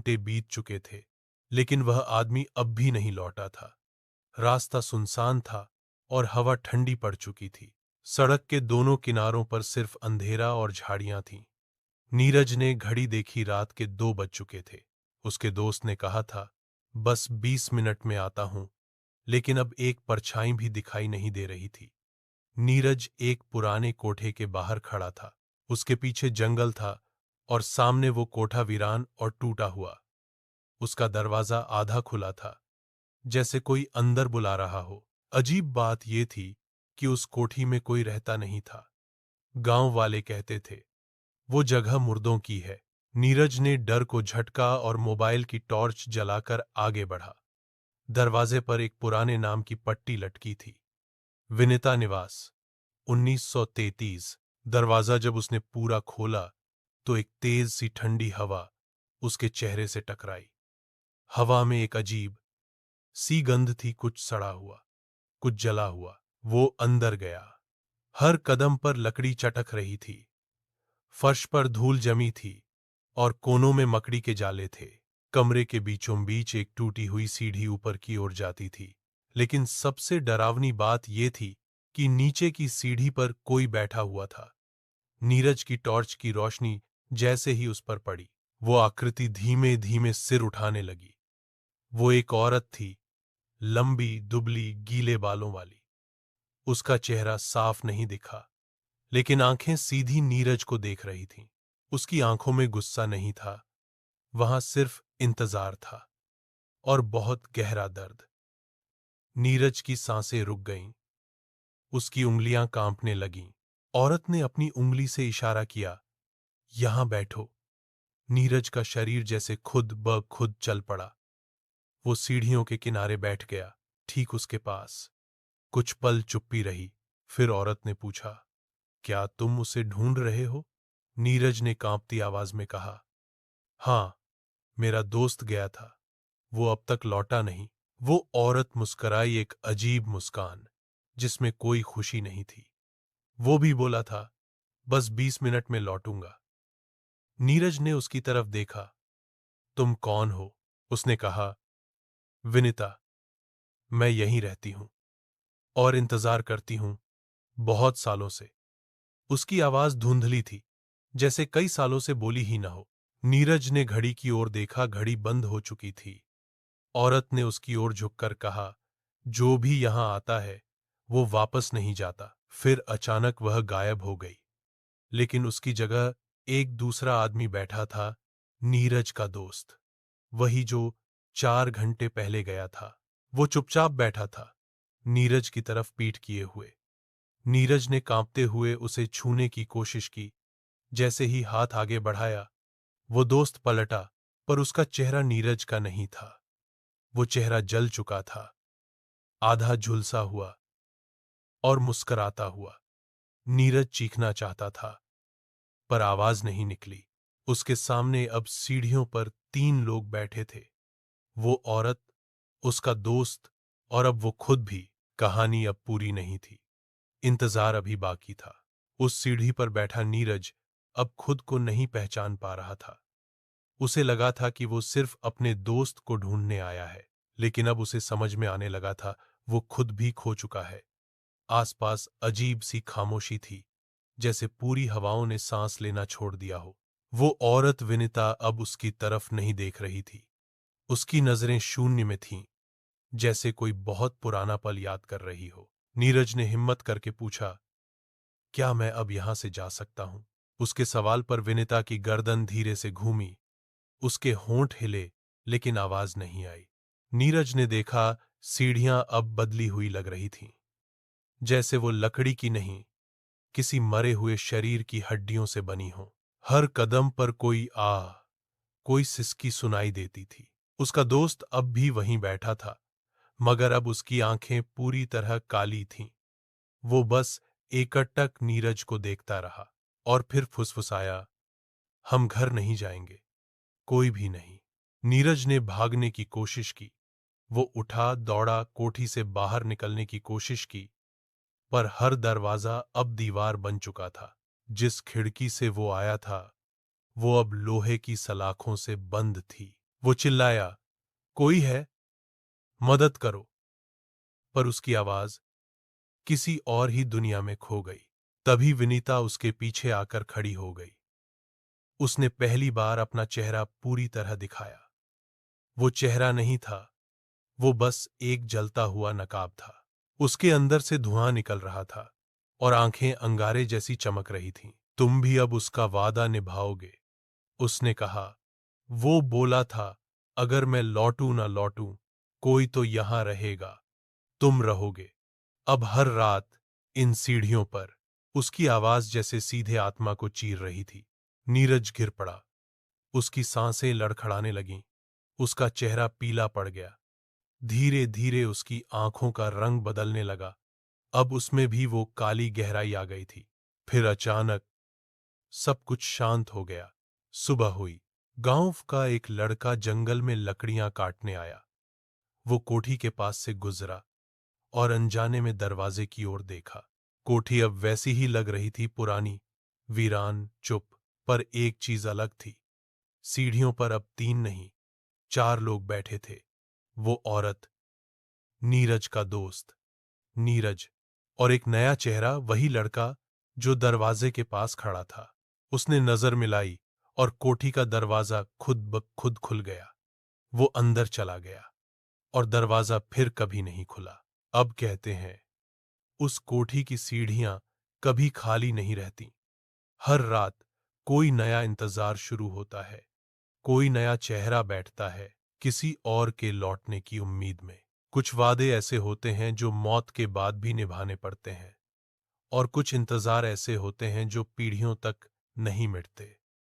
घंटे बीत चुके थे, लेकिन वह आदमी अब भी नहीं लौटा था। रास्ता सुनसान था और हवा ठंडी पड़ चुकी थी। सड़क के दोनों किनारों पर सिर्फ अंधेरा और झाड़ियां थीं। नीरज ने घड़ी देखी, रात के 2 बज चुके थे। उसके दोस्त ने कहा था, बस 20 मिनट में आता हूं, लेकिन अब एक परछाई भी दिखाई नहीं दे रही थी। नीरज एक पुराने कोठे के बाहर खड़ा था। उसके पीछे जंगल था और सामने वो कोठा वीरान और टूटा हुआ। उसका दरवाजा आधा खुला था, जैसे कोई अंदर बुला रहा हो। अजीब बात ये थी कि उस कोठी में कोई रहता नहीं था। गांव वाले कहते थे, वो जगह मुर्दों की है। नीरज ने डर को झटका और मोबाइल की टॉर्च जलाकर आगे बढ़ा। दरवाजे पर एक पुराने नाम की पट्टी लटकी थी, विनिता निवास, 1933। दरवाजा जब उसने पूरा खोला तो एक तेज सी ठंडी हवा उसके चेहरे से टकराई। हवा में एक अजीब सी गंध थी, कुछ सड़ा हुआ, कुछ जला हुआ। वो अंदर गया। हर कदम पर लकड़ी चटक रही थी, फर्श पर धूल जमी थी और कोनों में मकड़ी के जाले थे। कमरे के बीचों बीच एक टूटी हुई सीढ़ी ऊपर की ओर जाती थी, लेकिन सबसे डरावनी बात यह थी कि नीचे की सीढ़ी पर कोई बैठा हुआ था। नीरज की टॉर्च की रोशनी जैसे ही उस पर पड़ी, वो आकृति धीमे धीमे सिर उठाने लगी। वो एक औरत थी, लंबी, दुबली, गीले बालों वाली। उसका चेहरा साफ नहीं दिखा, लेकिन आंखें सीधी नीरज को देख रही थीं। उसकी आंखों में गुस्सा नहीं था, वहां सिर्फ इंतजार था और बहुत गहरा दर्द। नीरज की सांसें रुक गईं, उसकी उंगलियां कांपने लगीं। औरत ने अपनी उंगली से इशारा किया, यहां बैठो। नीरज का शरीर जैसे खुद ब खुद चल पड़ा। वो सीढ़ियों के किनारे बैठ गया, ठीक उसके पास। कुछ पल चुप्पी रही, फिर औरत ने पूछा, क्या तुम उसे ढूंढ रहे हो? नीरज ने कांपती आवाज में कहा, हां, मेरा दोस्त गया था, वो अब तक लौटा नहीं। वो औरत मुस्कराई, एक अजीब मुस्कान जिसमें कोई खुशी नहीं थी। वो भी बोला था, बस 20 मिनट में लौटूंगा। नीरज ने उसकी तरफ देखा। तुम कौन हो? उसने कहा, विनिता, मैं यहीं रहती हूं और इंतजार करती हूं, बहुत सालों से। उसकी आवाज धुंधली थी, जैसे कई सालों से बोली ही न हो। नीरज ने घड़ी की ओर देखा, घड़ी बंद हो चुकी थी। औरत ने उसकी ओर झुककर कहा, जो भी यहां आता है वो वापस नहीं जाता। फिर अचानक वह गायब हो गई, लेकिन उसकी जगह एक दूसरा आदमी बैठा था, नीरज का दोस्त, वही जो 4 घंटे पहले गया था। वो चुपचाप बैठा था, नीरज की तरफ पीठ किए हुए। नीरज ने कांपते हुए उसे छूने की कोशिश की। जैसे ही हाथ आगे बढ़ाया, वो दोस्त पलटा, पर उसका चेहरा नीरज का नहीं था। वो चेहरा जल चुका था, आधा झुलसा हुआ और मुस्कराता हुआ। नीरज चीखना चाहता था, पर आवाज नहीं निकली। उसके सामने अब सीढ़ियों पर 3 लोग बैठे थे, वो औरत, उसका दोस्त और अब वो खुद भी। कहानी अब पूरी नहीं थी, इंतजार अभी बाकी था। उस सीढ़ी पर बैठा नीरज अब खुद को नहीं पहचान पा रहा था। उसे लगा था कि वो सिर्फ अपने दोस्त को ढूंढने आया है, लेकिन अब उसे समझ में आने लगा था वो खुद भी खो चुका है। आसपास अजीब सी खामोशी थी, जैसे पूरी हवाओं ने सांस लेना छोड़ दिया हो। वो औरत विनिता अब उसकी तरफ नहीं देख रही थी। उसकी नजरें शून्य में थीं, जैसे कोई बहुत पुराना पल याद कर रही हो। नीरज ने हिम्मत करके पूछा, क्या मैं अब यहां से जा सकता हूं? उसके सवाल पर विनिता की गर्दन धीरे से घूमी। उसके होंठ हिले, लेकिन आवाज नहीं आई। नीरज ने देखा, सीढ़ियां अब बदली हुई लग रही थीं, जैसे वो लकड़ी की नहीं, किसी मरे हुए शरीर की हड्डियों से बनी हो। हर कदम पर कोई आह, कोई सिसकी सुनाई देती थी। उसका दोस्त अब भी वहीं बैठा था, मगर अब उसकी आंखें पूरी तरह काली थीं। वो बस एकटक नीरज को देखता रहा और फिर फुसफुसाया, हम घर नहीं जाएंगे, कोई भी नहीं। नीरज ने भागने की कोशिश की। वो उठा, दौड़ा, कोठी से बाहर निकलने की कोशिश की, पर हर दरवाजा अब दीवार बन चुका था। जिस खिड़की से वो आया था, वो अब लोहे की सलाखों से बंद थी। वो चिल्लाया, कोई है, मदद करो। पर उसकी आवाज किसी और ही दुनिया में खो गई। तभी विनीता उसके पीछे आकर खड़ी हो गई। उसने पहली बार अपना चेहरा पूरी तरह दिखाया। वो चेहरा नहीं था, वो बस एक जलता हुआ नकाब था। उसके अंदर से धुआं निकल रहा था और आंखें अंगारे जैसी चमक रही थीं। तुम भी अब उसका वादा निभाओगे, उसने कहा। वो बोला था, अगर मैं लौटूं ना लौटूं, कोई तो यहां रहेगा, तुम रहोगे। अब हर रात इन सीढ़ियों पर उसकी आवाज जैसे सीधे आत्मा को चीर रही थी। नीरज गिर पड़ा। उसकी सांसें लड़खड़ाने लगीं। उसका चेहरा पीला पड़ गया। धीरे धीरे उसकी आंखों का रंग बदलने लगा। अब उसमें भी वो काली गहराई आ गई थी। फिर अचानक सब कुछ शांत हो गया। सुबह हुई। गांव का एक लड़का जंगल में लकड़ियां काटने आया। वो कोठी के पास से गुजरा और अनजाने में दरवाजे की ओर देखा। कोठी अब वैसी ही लग रही थी, पुरानी, वीरान, चुप। पर एक चीज अलग थी। सीढ़ियों पर अब 3 नहीं, 4 लोग बैठे थे। वो औरत, नीरज का दोस्त, नीरज, और एक नया चेहरा, वही लड़का जो दरवाजे के पास खड़ा था। उसने नजर मिलाई और कोठी का दरवाजा खुद ब खुद खुल गया। वो अंदर चला गया और दरवाजा फिर कभी नहीं खुला। अब कहते हैं, उस कोठी की सीढ़ियां कभी खाली नहीं रहती। हर रात कोई नया इंतजार शुरू होता है, कोई नया चेहरा बैठता है, किसी और के लौटने की उम्मीद में। कुछ वादे ऐसे होते हैं जो मौत के बाद भी निभाने पड़ते हैं, और कुछ इंतजार ऐसे होते हैं जो पीढ़ियों तक नहीं मिटते।